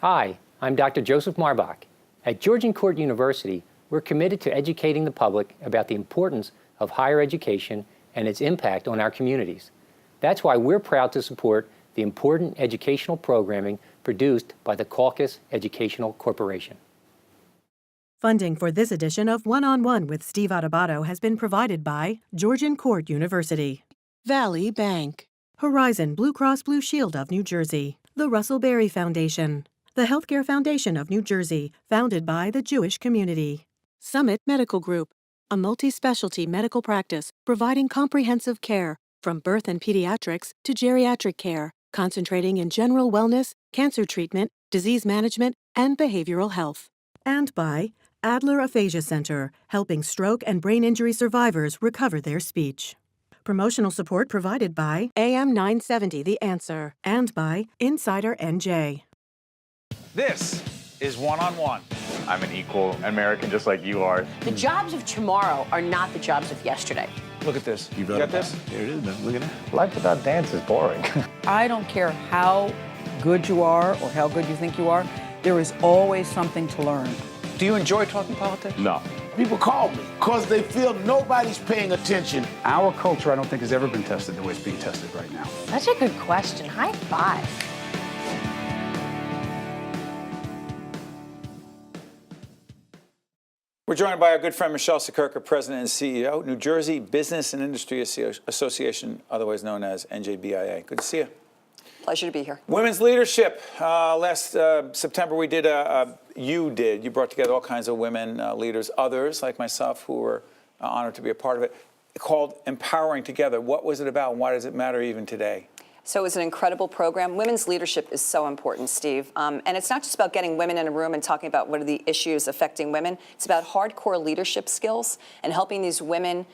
Hi, I'm Dr. Joseph Marbach. At Georgian Court University, we're committed to educating the public about the importance of higher education and its impact on our communities. That's why we're proud to support the important educational programming produced by the Caucus Educational Corporation. Funding for this edition of One-on-One with Steve Adubato has been provided by Georgian Court University, Valley Bank, Horizon Blue Cross Blue Shield of New Jersey, the Russell Berry Foundation, the Healthcare Foundation of New Jersey, founded by the Jewish community, Summit Medical Group, a multi-specialty medical practice providing comprehensive care from birth and pediatrics to geriatric care, concentrating in general wellness, cancer treatment, disease management, and behavioral health. And by Adler Aphasia Center, helping stroke and brain injury survivors recover their speech. Promotional support provided by AM 970 The Answer and by Insider NJ. This is One-on-One. I'm an equal American just like you are. The jobs of tomorrow are not the jobs of yesterday. Look at this. You got this? Here it is, man. Look at that. Life without dance is boring. I don't care how good you are or how good you think you are, there is always something to learn. Do you enjoy talking politics? No. People call me because they feel nobody's paying attention. Our culture, I don't think, has ever been tested the way it's being tested right now. Such a good question. High five. We're joined by our good friend Michele Siekerka, President and CEO, New Jersey Business and Industry Association, otherwise known as NJBIA. Good to see you. Pleasure to be here. Women's leadership. Last September, we did you brought together all kinds of women leaders, others like myself who were honored to be a part of it, called Empowering Together. What was it about and why does it matter even today? So it was an incredible program. Women's leadership is so important, Steve. And it's not just about getting women in a room and talking about what are the issues affecting women. It's about hardcore leadership skills and helping these women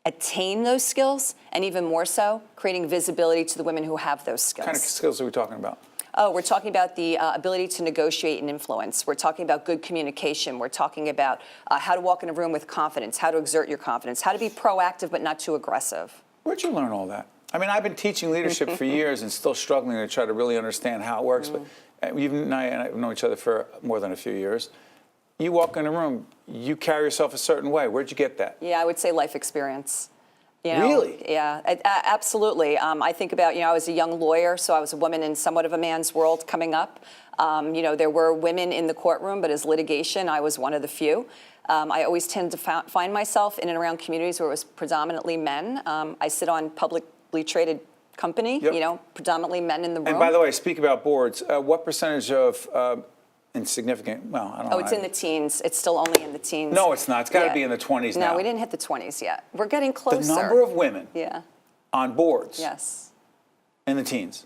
attain those skills, and even more so, creating visibility to the women who have those skills. What kind of skills are we talking about? Oh, we're talking about the ability to negotiate and influence. We're talking about good communication. We're talking about how to walk in a room with confidence, how to exert your confidence, how to be proactive but not too aggressive. Where'd you learn all that? I mean, I've been teaching leadership for years and still struggling to try to really understand how it works, but you and I have known each other for more than a few years. You walk in a room, you carry yourself a certain way. Where'd you get that? Yeah, I would say life experience. Really? Yeah, absolutely. I think about, I was a young lawyer, so I was a woman in somewhat of a man's world coming up. There were women in the courtroom, but as litigation, I was one of the few. I always tend to find myself in and around communities where it was predominantly men. I sit on publicly traded company, predominantly men in the room. And by the way, speak about boards. What percentage of insignificant, well, I don't know. Oh, it's in the teens. It's still only in the teens. No, it's not. It's got to be in the 20s now. No, we didn't hit the 20s yet. We're getting closer. The number of women on boards in the teens.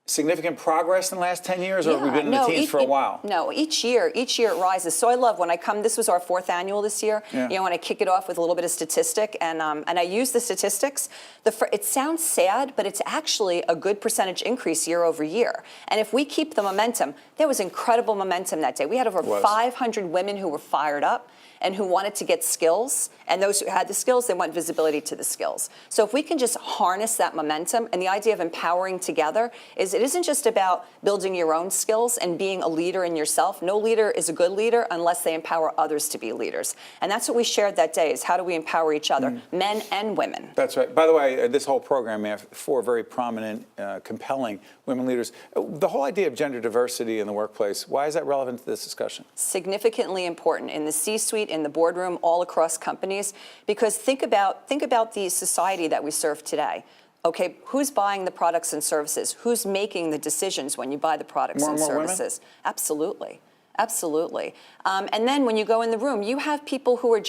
Significant progress in the last 10 years, or have we been in the teens for a while? No, each year it rises. So I love when I come, this was our 4th annual this year, when I kick it off with a little bit of statistic, and I use the statistics. It sounds sad, but it's actually a good percentage increase year over year. And if we keep the momentum, there was incredible momentum that day. We had over 500 women who were fired up and who wanted to get skills, and those who had the skills, they want visibility to the skills. So if we can just harness that momentum, and the idea of empowering together is it isn't just about building your own skills and being a leader in yourself. No leader is a good leader unless they empower others to be leaders. And that's what we shared that day, is how do we empower each other, men and women. That's right. By the way, this whole program, we have 4 very prominent, compelling women leaders. The whole idea of gender diversity in the workplace, why is that relevant to this discussion? Significantly important in the C-suite, in the boardroom, all across companies, because think about the society that we serve today. Okay, who's buying the products and services? Who's making the decisions when you buy the products and services? Women? Absolutely. Absolutely. And then when you go in the room, you have people who are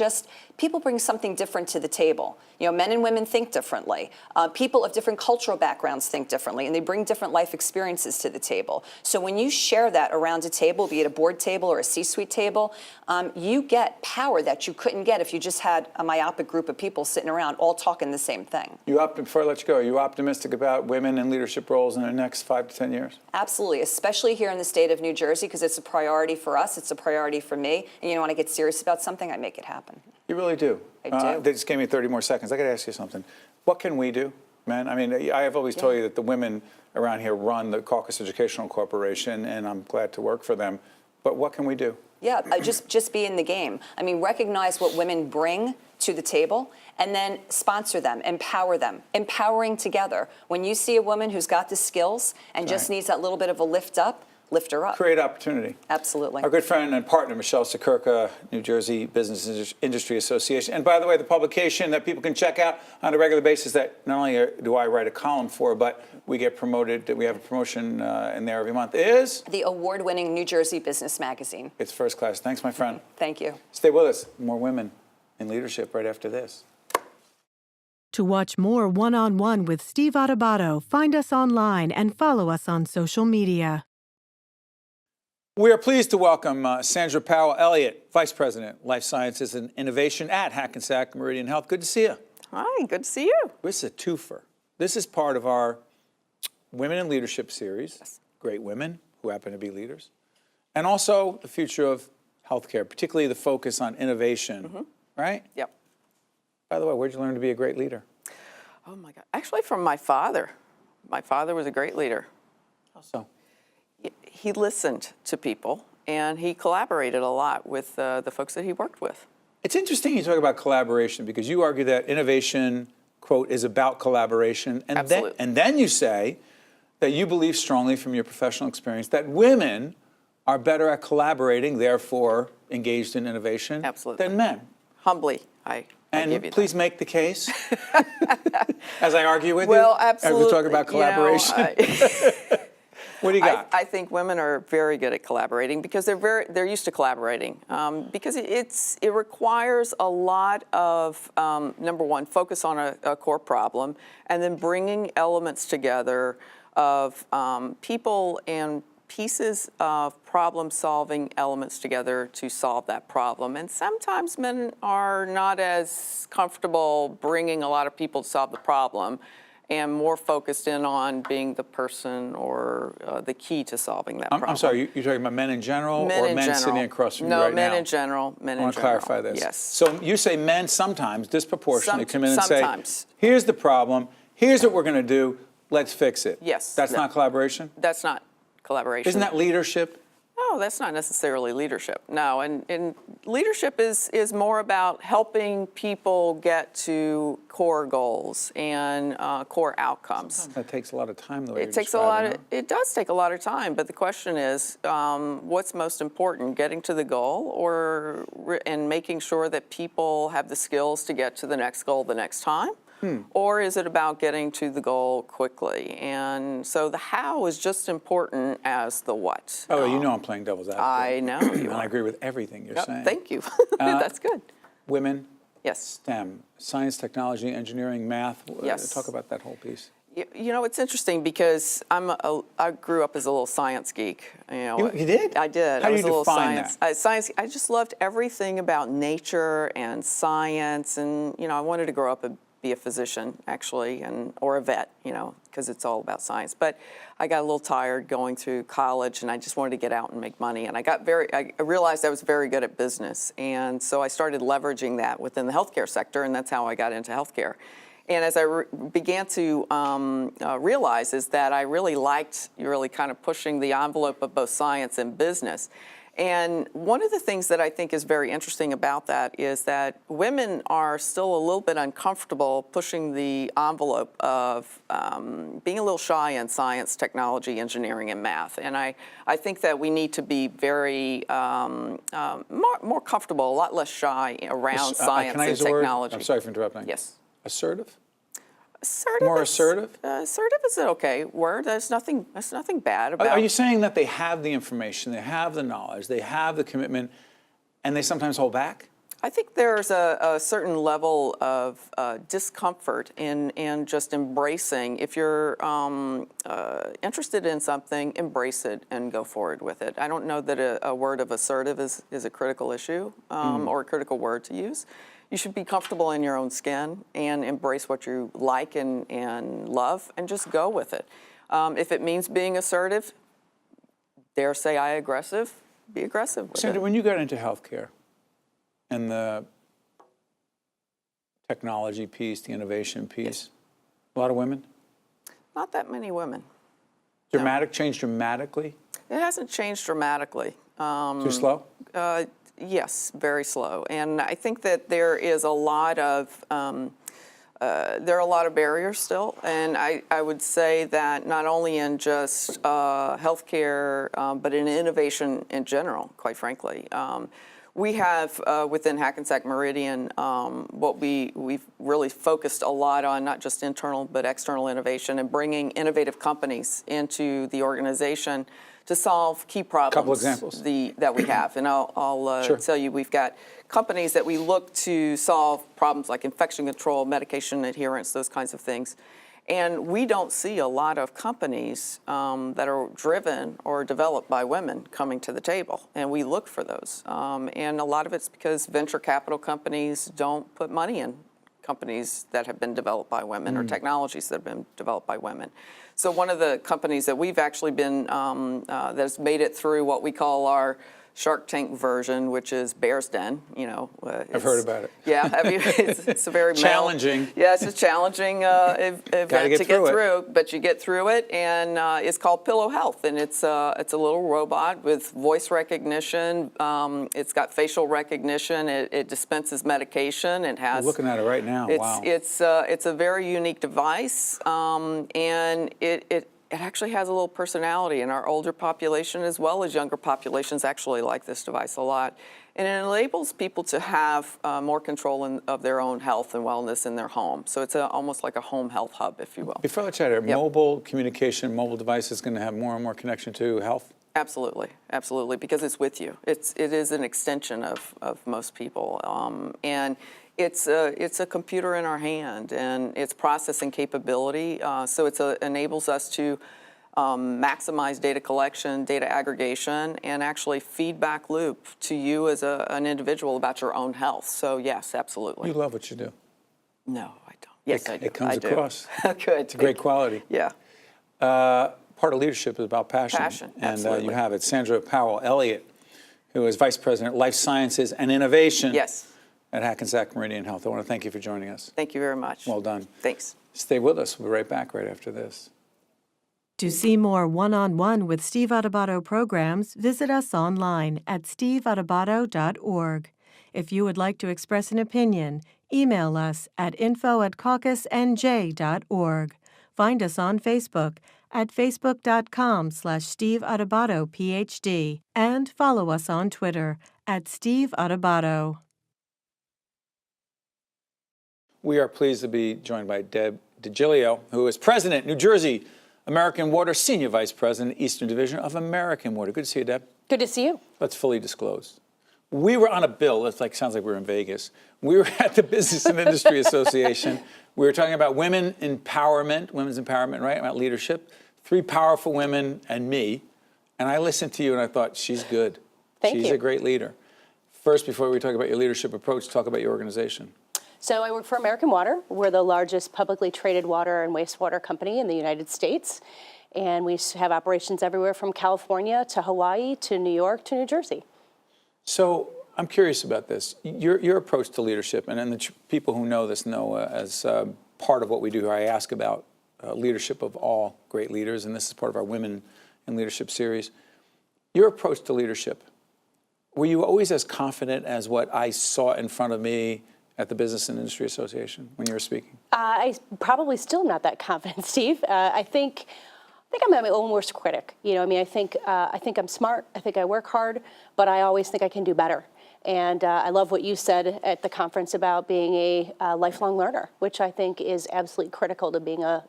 people bring something different to the table. Men and women think differently. People of different cultural backgrounds think differently, and they bring different life experiences to the table. So when you share that around a table, be it a board table or a C-suite table, you get power that you couldn't get if you just had a myopic group of people sitting around all talking the same thing. Before I let you go, are you optimistic about women in leadership roles in the next 5 to 10 years? Absolutely, especially here in the state of New Jersey, because it's a priority for us, it's a priority for me, and when I get serious about something, I make it happen. You really do. I do. They just gave me 30 more seconds. I got to ask you something. What can we do? men? I mean, I have always told you that the women around here run the Caucus Educational Corporation, and I'm glad to work for them. But what can we do? Yeah, just be in the game. I mean, recognize what women bring to the table and then sponsor them, empower them, empowering together. When you see a woman who's got the skills and just needs that little bit of a lift up, lift her up. Create opportunity. Absolutely. Our good friend and partner, Michele Siekerka, New Jersey Business Industry Association. And by the way, the publication that people can check out on a regular basis that not only do I write a column for, but we get promoted, we have a promotion in there every month, is? The award-winning New Jersey Business Magazine. It's first class. Thanks, my friend. Thank you. Stay with us. More women in leadership right after this. To watch more One-on-One with Steve Adubato, find us online and follow us on social media. We are pleased to welcome Sandra Powell-Elliott, Vice President, Life Sciences and Innovation at Hackensack Meridian Health. Good to see you. Hi, good to see you. This is a twofer. This is part of our Women in Leadership series, Yes. Great women who happen to be leaders, and also the future of healthcare, particularly the focus on innovation, right? Yep. By the way, where'd you learn to be a great leader? Oh my God. Actually, from my father. My father was a great leader. How so? He listened to people, and he collaborated a lot with the folks that he worked with. It's interesting you talk about collaboration because you argue that innovation, quote, is about collaboration. And Absolutely. then you say that you believe strongly from your professional experience that women are better at collaborating, therefore engaged in innovation, Absolutely. than men. Humbly, I give you And that. please make the case as I argue with Well, you. absolutely. As we talk about collaboration. What do you got? I think women are very good at collaborating because they're used to collaborating. Because it requires a lot of number one, focus on a core problem, and then bringing elements together of people and pieces of problem-solving elements together to solve that problem. And sometimes men are not as comfortable bringing a lot of people to solve the problem, and more focused in on being the person or the key to solving that problem. I'm sorry, you're talking about men in general Men or in men general. sitting across from you right now? No, men in general. Men in general. I want to clarify this. Yes. So you say men sometimes, disproportionately, come in and say, Sometimes. here's the problem, here's what we're going to do, let's fix it. Yes. That's not collaboration? That's not collaboration. Isn't that leadership? No, that's not necessarily leadership. No, and leadership is more about helping people get to core goals and core outcomes. Sometimes that takes a lot of time, the way It takes a lot of. It does take a lot of time, but the question is, what's most important: getting to the goal, and making sure that people have the skills to get to the next goal the next time, or is it about getting to the goal quickly? And so the how is just important as the what. Oh, you know I'm playing devil's advocate. I know you And are. I agree with everything you're Yep, saying. thank you. That's good. Women, Yes. STEM, science, technology, engineering, math. Yes. Talk about that whole piece. You know, it's interesting because I grew up as a little science geek. You did? I did. How I do was you a little define science. Science. I just loved everything about nature and science, and I wanted to grow up and be a physician, actually, or a vet, because it's all about science. But I got a little tired going through college, and I just wanted to get out and make money. And I realized I was very good at business, and so I started leveraging that within the healthcare sector, and that's how I got into healthcare. And as I began to realize is that I really liked kind of pushing the envelope of both science and business. And one of the things that I think is very interesting about that is that women are still a little bit uncomfortable pushing the envelope of being a little shy in science, technology, engineering, and math. And I think that we need to be very more comfortable, a lot less shy around science can I and use a word? technology. I'm sorry for interrupting. Yes. Assertive? Assertive. More assertive? Assertive is an okay word. There's nothing bad about. Are you saying that they have the information, they have the knowledge, they have the commitment, and they sometimes hold back? I think there's a certain level of discomfort in just embracing. If you're interested in something, embrace it and go forward with it. I don't know that a word of assertive is a critical issue or a critical word to use. You should be comfortable in your own skin and embrace what you like and love and just go with it. If it means being assertive, dare say aggressive, be aggressive with Sandra, it. when you got into healthcare and the technology piece, the innovation piece, A lot of women? Not that many women. Changed dramatically? It hasn't changed dramatically. Too slow? Yes, very slow. And I think that there is a lot of there are a lot of barriers still, and I would say that not only in just healthcare, but in innovation in general, quite frankly. We have within Hackensack Meridian what we've really focused a lot on, not just internal but external innovation, and bringing innovative companies into the organization to solve key problems. Couple examples. That we have, and I'll Sure. tell you, we've got companies that we look to solve problems like infection control, medication adherence, those kinds of things. And we don't see a lot of companies that are driven or developed by women coming to the table, and we look for those. And a lot of it's because venture capital companies don't put money in companies that have been developed by women or technologies that have been developed by women. So one of the companies that we've actually been, that's made it through what we call our Shark Tank version, which is Bear's Den. I've heard about it. Yeah, it's a very challenging. Yeah, it's a challenging event to get through, but you get through it, and it's called Pillow Health, and it's a little robot with voice recognition. It's got facial recognition. It dispenses medication. It has. I'm looking at it right now. Wow. It's a very unique device, and it actually has a little personality, and our older population as well as younger populations actually like this device a lot. And it enables people to have more control of their own health and wellness in their home. So it's almost like a home health hub, if you will. Before I chat, mobile communication, mobile device is going to have more and more connection to health? Absolutely, absolutely, because it's with you. It is an extension of most people. And it's a computer in our hand, and it's processing capability. So it enables us to maximize data collection, data aggregation, and actually feedback loop to you as an individual about your own health. So yes, absolutely. You love what you do. No, I don't. Yes, I do. It comes across. Good. It's a great quality. Yeah. Part of leadership is about passion. Passion, and absolutely. You have it. Sandra Powell-Elliott, who is Vice President, Life Sciences and Innovation. Yes. At Hackensack Meridian Health. I want to thank you for joining us. Thank you very much. Well done. Thanks. Stay with us. We'll be right back right after this. To see more one-on-one with Steve Adubato programs, visit us online at steveadubato.org. If you would like to express an opinion, email us at info@caucusnj.org. Find us on Facebook at facebook.com/Steve Adubato PhD, and follow us on Twitter at Steve Adubato. We are pleased to be joined by Deb Degillio, who is President, New Jersey American Water, Senior Vice President, Eastern Division of American Water. Good to see you, Deb. Good to see you. Let's fully disclose. We were on a bill. It sounds like we're in Vegas. We were at the Business and Industry Association. We were talking about women's empowerment, right? About leadership. 3 powerful women and me. And I listened to you and I thought, she's good. She's a great leader. First, before we talk about your leadership approach, talk about your organization. So I work for American Water. We're the largest publicly traded water and wastewater company in the United States. And we have operations everywhere from California to Hawaii to New York to New Jersey. So I'm curious about this. Your approach to leadership, and the people who know this know as part of what we do, I ask about leadership of all great leaders, and this is part of our Women in Leadership series. Your approach to leadership, were you always as confident as what I saw in front of me at the Business and Industry Association when you were speaking? I probably still not that confident, Steve. I think I'm my own worst critic. I think I'm smart. I think I work hard, but I always think I can do better. And I love what you said at the conference about being a lifelong learner, which I think is absolutely critical to being a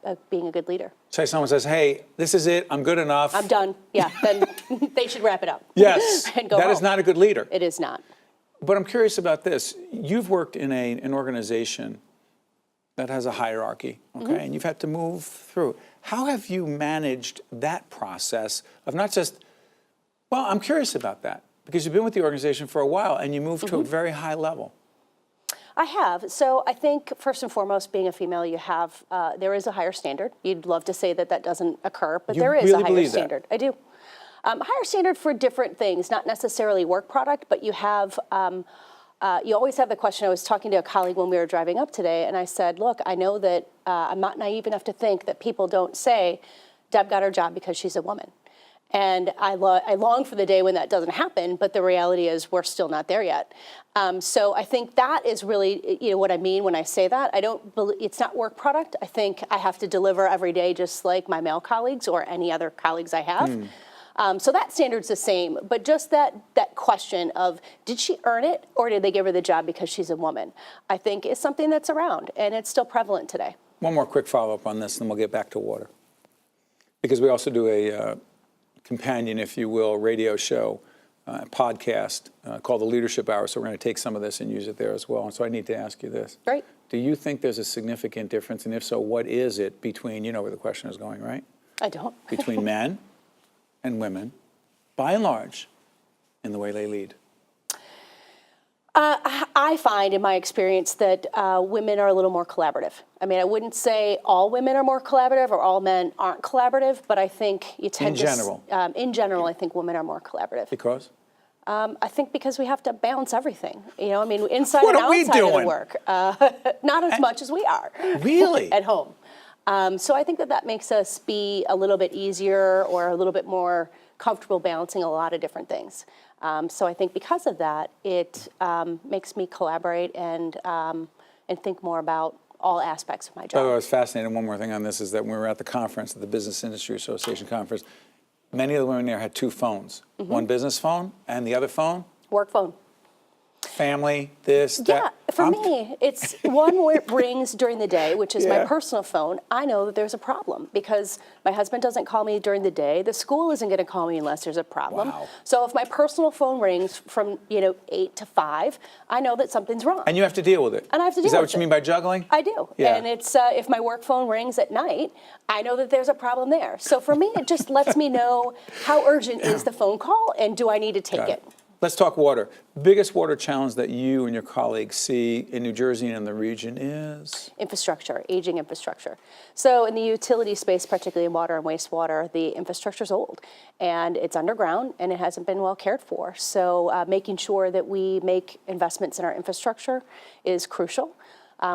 good leader. Say someone says, "Hey, this is it. I'm good enough. I'm done." Yeah, then they should wrap it up. Yes, and go that home. is not a good leader. It is not. But I'm curious about this. You've worked in an organization that has a hierarchy, okay, and you've had to move through. How have you managed that process of not just, well, I'm curious about that, because you've been with the organization for a while and you moved to a very high level. I have. So I think first and foremost, being a female, you have, there is a higher standard. You'd love to say that doesn't occur, but there is a higher standard. I do. Higher standard for different things, not necessarily work product, but you have you always have the question. I was talking to a colleague when we were driving up today, and I said, look, I know that I'm not naive enough to think that people don't say, Deb got her job because she's a woman. And I long for the day when that doesn't happen, but the reality is we're still not there yet. So I think that is really, what I mean when I say that. I don't believe it's not work product. I think I have to deliver every day just like my male colleagues or any other colleagues I have. So that standard's the same, but just that question of did she earn it or did they give her the job because she's a woman, I think is something that's around and it's still prevalent today. One more quick follow-up on this, and then we'll get back to water. Because we also do a companion, if you will, radio show, podcast called The Leadership Hour. So we're going to take some of this and use it there as well. And so I need to ask you this. Great. Do you think there's a significant difference? And if so, what is it between, you know where the question is going, right? I don't. Between men and women, by and large, in the way they lead? I find in my experience that women are a little more collaborative. I mean, I wouldn't say all women are more collaborative or all men aren't collaborative, but I think you tend to... in general, I think women are more collaborative. Because? I think because we have to balance everything. I mean, inside and outside of the work. Not as much as we are. Really? At home. So I think that makes us be a little bit easier or a little bit more comfortable balancing a lot of different things. So I think because of that, it makes me collaborate and think more about all aspects of my job. I was fascinated. One more thing on this is that when we were at the conference, at the Business Industry Association conference, many of the women there had two phones. One business phone and the other phone? Work phone. Family, this, that. Yeah, for me, it's one where it rings during the day, which is my personal phone. I know that there's a problem because my husband doesn't call me during the day. The school isn't going to call me unless there's a problem. Wow. So if my personal phone rings from 8 to 5, I know that something's wrong. And you have to deal with it. And I have to deal with it. Is that what you mean by juggling? I do. Yeah. And it's if my work phone rings at night, I know that there's a problem there. So for me, it just lets me know how urgent is the phone call and do I need to take it. Let's talk water. Biggest water challenge that you and your colleagues see in New Jersey and in the region is? Infrastructure, aging infrastructure. So in the utility space, particularly in water and wastewater, the infrastructure is old and it's underground and it hasn't been well cared for. So making sure that we make investments in our infrastructure is crucial.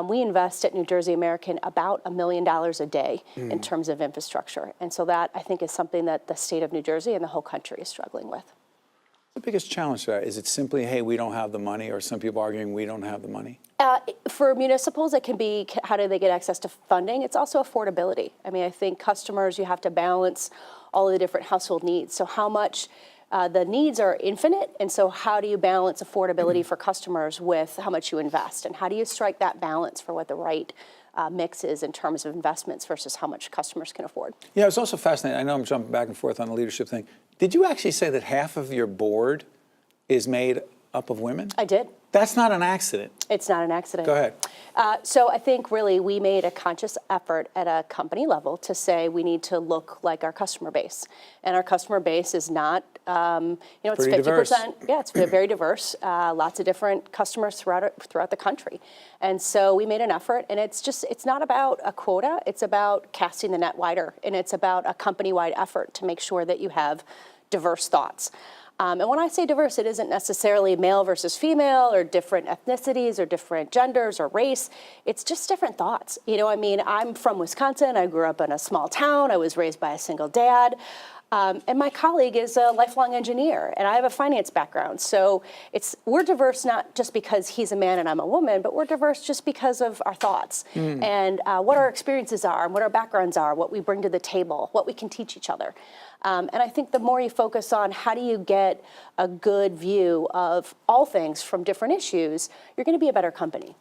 We invest at New Jersey American about $1 million a day in terms of infrastructure. And so that, I think, is something that the state of New Jersey and the whole country is struggling with. The biggest challenge to that? Is it simply, hey, we don't have the money, or some people arguing we don't have the money? For municipals, it can be how do they get access to funding. It's also affordability. I mean, I think customers, you have to balance all of the different household needs. So how much the needs are infinite, and so how do you balance affordability for customers with how much you invest? And how do you strike that balance for what the right mix is in terms of investments versus how much customers can afford? Yeah, it's also fascinating. I know I'm jumping back and forth on the leadership thing. Did you actually say that half of your board is made up of women? I did. That's not an accident. It's not an accident. Go ahead. So I think really we made a conscious effort at a company level to say we need to look like our customer base. And our customer base is not, it's pretty 50%. diverse. Yeah, it's very diverse. Lots of different customers throughout the country. And so we made an effort, and it's not about a quota. It's about casting the net wider, and it's about a company-wide effort to make sure that you have diverse thoughts. And when I say diverse, it isn't necessarily male versus female or different ethnicities or different genders or race. It's just different thoughts. I'm from Wisconsin. I grew up in a small town. I was raised by a single dad. And my colleague is a lifelong engineer, and I have a finance background. So we're diverse not just because he's a man and I'm a woman, but we're diverse just because of our thoughts and what our experiences are and what our backgrounds are, what we bring to the table, what we can teach each other. And I think the more you focus on how do you get a good view of all things from different issues, you're going to be a better company.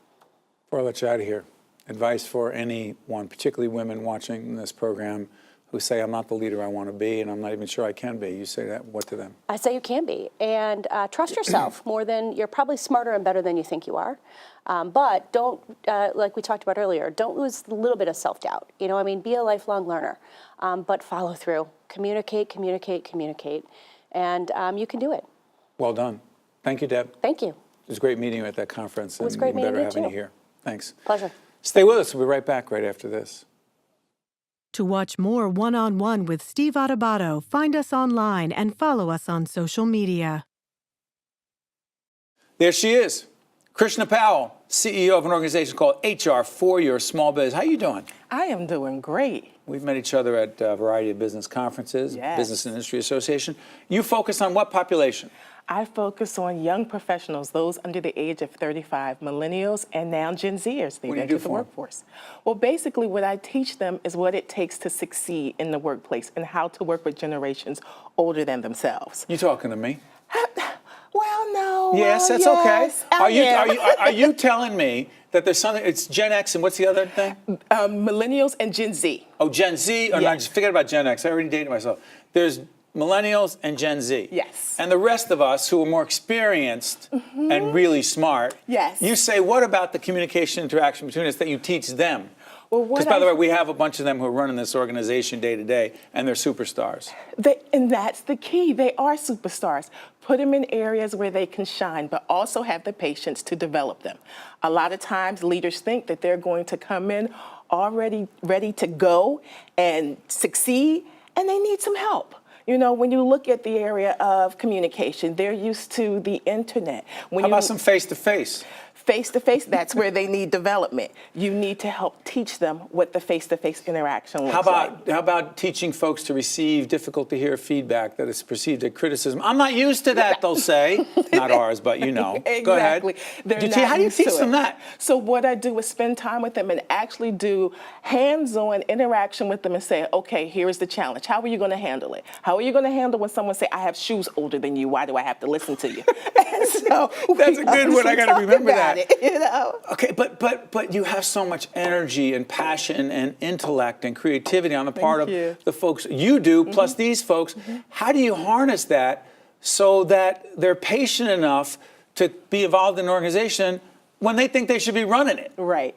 Before I let you out of here, advice for anyone, particularly women watching this program, who say, I'm not the leader I want to be, and I'm not even sure I can be. You say that, what to them? I say you can be. And trust yourself more than, you're probably smarter and better than you think you are. But don't, like we talked about earlier, don't lose a little bit of self-doubt. Be a lifelong learner, but follow through. Communicate, and you can do it. Well done. Thank you, Deb. Thank you. It was great meeting you at that conference. It was great meeting you, better having too. you here. Thanks. Pleasure. Stay with us. We'll be right back right after this. To watch more One-on-One with Steve Adubato, find us online and follow us on social media. There she is. Krishna Powell, CEO of an organization called HR for Your Small Biz. How you doing? I am doing great. We've met each other at a variety of business conferences, Yes. Business and Industry Association. You focus on what population? I focus on young professionals, those under the age of 35, millennials, and now Gen Zers. They What do you enter do the for 'em? workforce. Well, basically, what I teach them is what it takes to succeed in the workplace and how to work with generations older than themselves. You talking to me? Well, no. Yes, well, that's yes, okay. I am. Are you telling me that there's something? It's Gen X and what's the other thing? Millennials and Gen Z. Oh, Gen Z. Oh, no, Yes. just forget about Gen X. I already dated myself. There's millennials and Gen Z. Yes. And the rest of us who are more experienced and really smart. Yes. You say, what about the communication interaction between us that you teach them? Well, Because, by the way, we have a bunch of them who are running this organization day to day, and they're superstars. And that's the key. They are superstars. Put them in areas where they can shine, but also have the patience to develop them. A lot of times leaders think that they're going to come in already ready to go and succeed, and they need some help. You know, when you look at the area of communication, they're used to the internet. How about some face-to-face? Face-to-face, that's where they need development. You need to help teach them what the face-to-face interaction looks like. How about teaching folks to receive difficult-to-hear feedback that is perceived as criticism? I'm not used to that, they'll say. Not ours, but you know. Exactly. Go ahead. How do you teach them that? So what I do is spend time with them and actually do hands-on interaction with them and say, okay, here's the challenge. How are you going to handle it? How are you going to handle when someone say, I have shoes older than you, why do I have to listen to you? And so That's a good one, I got to remember that. You know? Okay, but you have so much energy and passion and intellect and creativity on the part of you. the folks you do, plus these folks. How do you harness that so that they're patient enough to be involved in an organization when they think they should be running it? Right.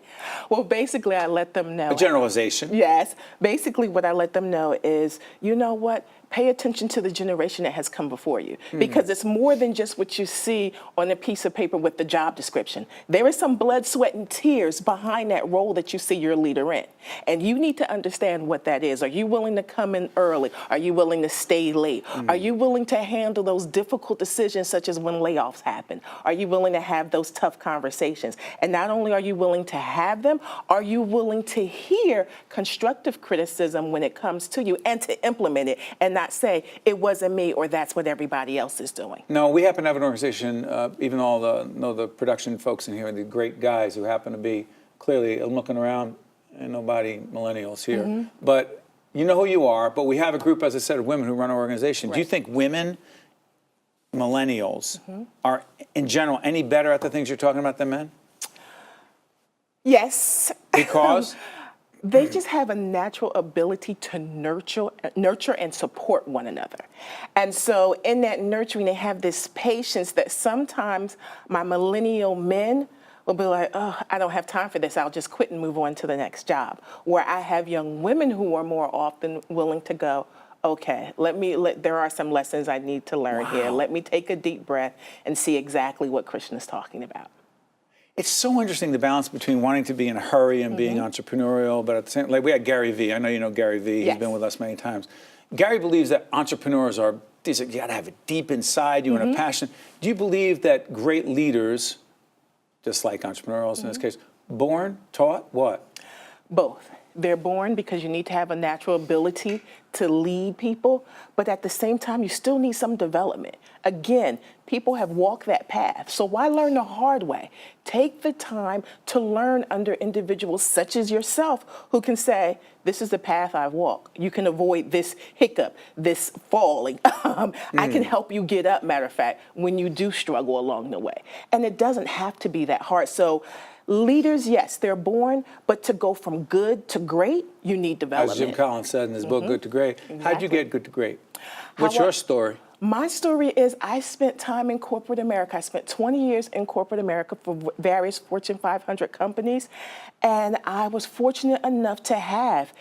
Well, basically, I let them know. A generalization. Yes. Basically, what I let them know is, you know what? Pay attention to the generation that has come before you, because it's more than just what you see on a piece of paper with the job description. There is some blood, sweat, and tears behind that role that you see your leader in. And you need to understand what that is. Are you willing to come in early? Are you willing to stay late? Are you willing to handle those difficult decisions, such as when layoffs happen? Are you willing to have those tough conversations? And not only are you willing to have them, are you willing to hear constructive criticism when it comes to you and to implement it and not say, it wasn't me or that's what everybody else is doing? No, we happen to have an organization, even all the production folks in here, the great guys who happen to be, clearly, I'm looking around, and nobody millennials here. But you know who you are, but we have a group, as I said, of women who run our organization. Right. Do you think women, millennials, are, in general, any better at the things you're talking about than men? Yes. Because? They just have a natural ability to nurture and support one another. And so in that nurturing, they have this patience that sometimes my millennial men will be like, oh, I don't have time for this. I'll just quit and move on to the next job. Where I have young women who are more often willing to go, okay, there are some lessons I need to learn here. Let me take a deep breath and see exactly what Krishna's talking about. It's so interesting, the balance between wanting to be in a hurry and being entrepreneurial, but at the same, like we had Gary Vee. I know you know Gary Vee. Yes. He's been with us many times. Gary believes that entrepreneurs are, you got to have it deep inside you and a passion. Do you believe that great leaders, just like entrepreneurs in this case, born, taught, what? Both. They're born because you need to have a natural ability to lead people, but at the same time, you still need some development. Again, people have walked that path, so why learn the hard way? Take the time to learn under individuals such as yourself who can say, this is the path I've walked. You can avoid this hiccup, this falling. I can help you get up, matter of fact, when you do struggle along the way. And it doesn't have to be that hard. So leaders, yes, they're born, but to go from good to great, you need development. As Jim Collins said in his book, Good to Great. How'd you get good to great? What's your story? My story is I spent time in corporate America. I spent 20 years in corporate America for various Fortune 500 companies. And I was fortunate enough to have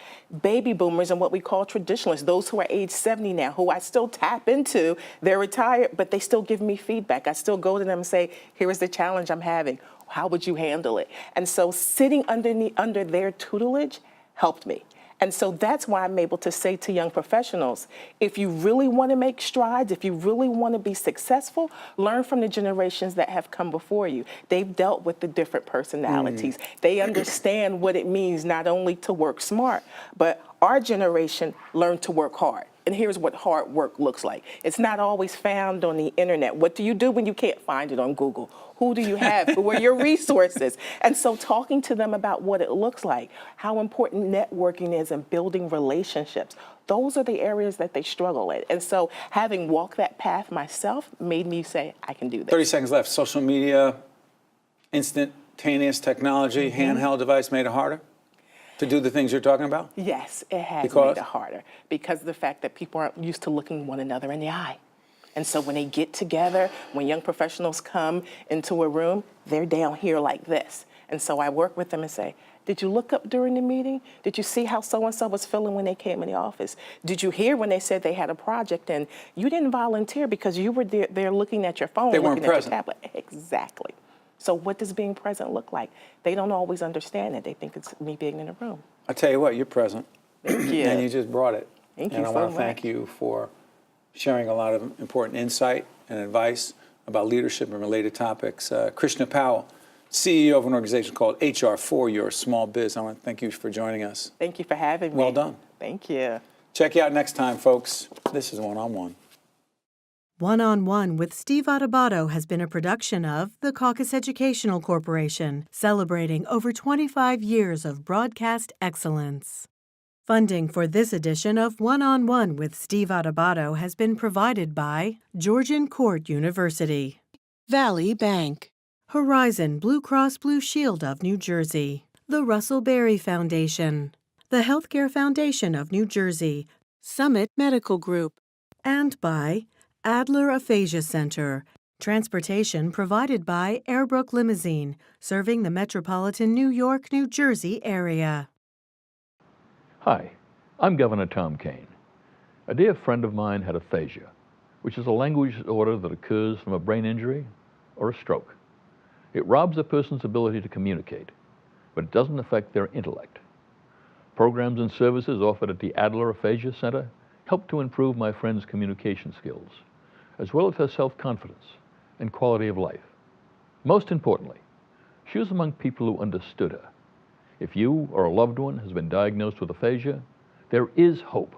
baby boomers and what we call traditionalists, those who are age 70 now, who I still tap into. They're retired, but they still give me feedback. I still go to them and say, here is the challenge I'm having. How would you handle it? And so sitting under their tutelage helped me. And so that's why I'm able to say to young professionals, if you really want to make strides, if you really want to be successful, learn from the generations that have come before you. They've dealt with the different personalities. They understand what it means not only to work smart, but our generation learned to work hard. And here's what hard work looks like. It's not always found on the internet. What do you do when you can't find it on Google? Who do you have? Who are your resources? And so talking to them about what it looks like, how important networking is and building relationships, those are the areas that they struggle at. And so having walked that path myself made me say, I can do this. 30 seconds left. Social media, instantaneous technology, handheld device made it harder to do the things you're talking about? Yes, it has Because? made it harder because of the fact that people aren't used to looking one another in the eye. And so when they get together, when young professionals come into a room, they're down here like this. And so I work with them and say, did you look up during the meeting? Did you see how so-and-so was feeling when they came in the office? Did you hear when they said they had a project and you didn't volunteer because you were there looking at your phone, They weren't looking at present. your tablet? Exactly. So what does being present look like? They don't always understand it. They think it's me being in a room. I tell you what, you're present. Thank you. And you just brought it. Thank you and I so want to thank much. you for sharing a lot of important insight and advice about leadership and related topics. Krishna Powell, CEO of an organization called HR for Your Small Biz. I want to thank you for joining us. Thank you for having me. Well done. Thank you. Check you out next time, folks. This is One on One. One on One with Steve Adubato has been a production of the Caucus Educational Corporation, celebrating over 25 years of broadcast excellence. Funding for this edition of One on One with Steve Adubato has been provided by Georgian Court University, Valley Bank, Horizon Blue Cross Blue Shield of New Jersey, the Russell Berry Foundation, the Healthcare Foundation of New Jersey, Summit Medical Group, and by Adler Aphasia Center. Transportation provided by Airbrook Limousine, serving the metropolitan New York, New Jersey area. Hi, I'm Governor Tom Kean. A dear friend of mine had aphasia, which is a language disorder that occurs from a brain injury or a stroke. It robs a person's ability to communicate, but it doesn't affect their intellect. Programs and services offered at the Adler Aphasia Center help to improve my friend's communication skills, as well as her self-confidence and quality of life. Most importantly, she was among people who understood her. If you or a loved one has been diagnosed with aphasia, there is hope.